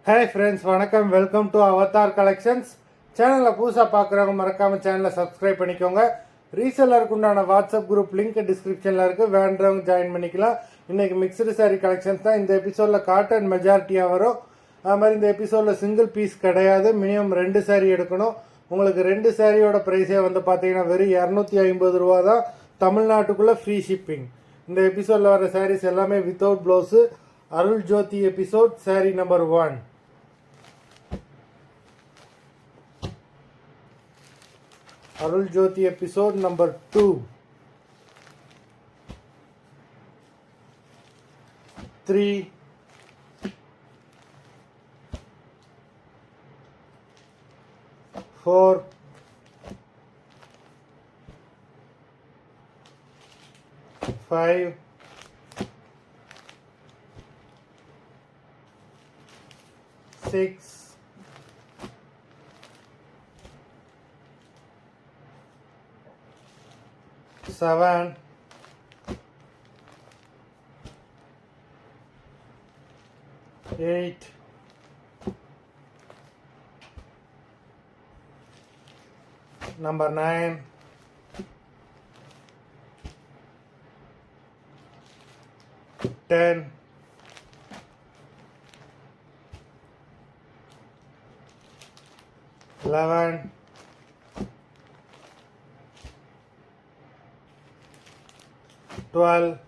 Hi friends, வணக்கம். Welcome to Avatar collections. சேனலில் புதுசாக பார்க்குறவங்க மறக்காமல் சேனலை சப்ஸ்கிரைப் பண்ணிக்கோங்க. ரீசெல்லருக்கு உண்டான வாட்ஸ்அப் குரூப் லிங்க் டிஸ்கிரிப்ஷனில் இருக்குது, வேண்டவங்க ஜாயின் பண்ணிக்கலாம். இன்றைக்கி மிக்சடு சாரீ கலெக்ஷன்ஸ் தான். இந்த எபிசோடில் காட்டன் மெஜாரிட்டியாக வரும். அது மாதிரி இந்த எபிசோடில் சிங்கிள் பீஸ் கிடையாது, மினிமம் 2 சாரீ எடுக்கணும். உங்களுக்கு 2 சாரியோட ப்ரைஸே வந்து பார்த்தீங்கன்னா வெறும் 250 ரூபா தான். தமிழ்நாட்டுக்குள்ளே ஃப்ரீ ஷிப்பிங். இந்த எபிசோடில் வர சாரீஸ் எல்லாமே without blouse. Arul Jyoti episode sari number 1. Arul Jyoti episode number 2. 3. 4. 5. 6. 7. 8. 9. 10. 11. 12.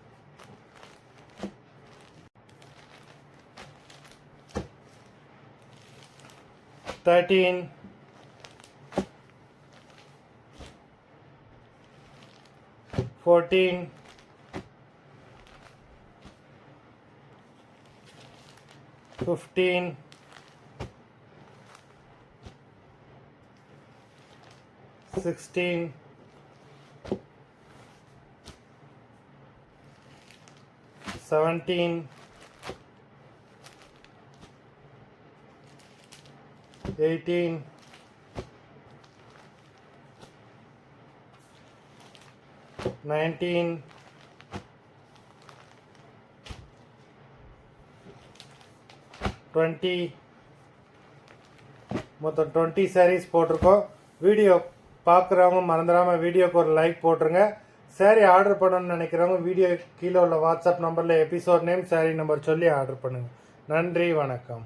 13. 14. 15. 16. 17. 18. 19. 20. மொத்தம் 20 சாரீஸ் போட்டிருக்கோம். வீடியோ பார்க்குறவங்க மறந்துடாமல் வீடியோக்கு ஒரு லைக் போட்டுருங்க. சாரீ ஆர்டர் பண்ணணும்னு நினைக்கிறவங்க வீடியோ கீழே உள்ள வாட்ஸ்அப் நம்பரில் எபிசோட் நேம், சாரீ நம்பர் சொல்லி ஆர்டர் பண்ணுங்கள். நன்றி, வணக்கம்.